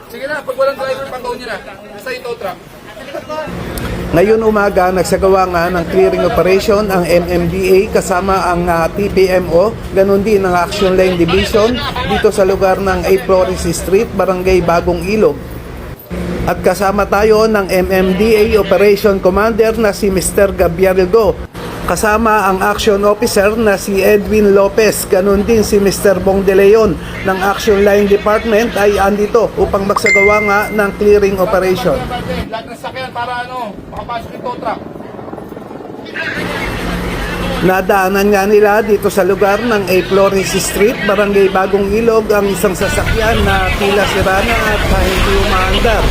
Sige na, pag walang driver, pang-tow nyo na. Sa ito truck. Ngayon umaga, nagsagawa nga ng clearing operation ang MMDA kasama ang TPMO, ganun din ang Action Line Division dito sa lugar ng 8 Flores Street, Barangay Bagong Ilog. At kasama tayo ng MMDA Operation Commander na si Mr. Gabriel Go. Kasama ang Action Officer na si Edwin Lopez, ganun din si Mr. Bong De Leon ng Action Line Department ay andito upang magsagawa nga ng clearing operation. Lahat ng sakyan para makapasok yung tow truck. Nadaanan nga nila dito sa lugar ng 8 Flores Street, Barangay Bagong Ilog ang isang sasakyan na tila sira na at hindi umaandar.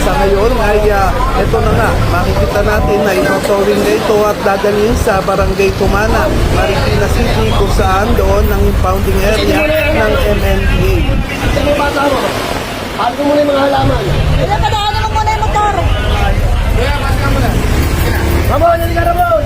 Sa ngayon ay ito na nga, makikita natin na itotowing na ito at dadalhin sa Barangay Tumana, Marikina City kung saan doon ang impounding area ng MMDA. Ito mo bata mo. Paano mo muna yung mga halaman? Wala pa daan naman muna yung motor. Kaya, pasok mo na. Ramon, hindi ka Ramon!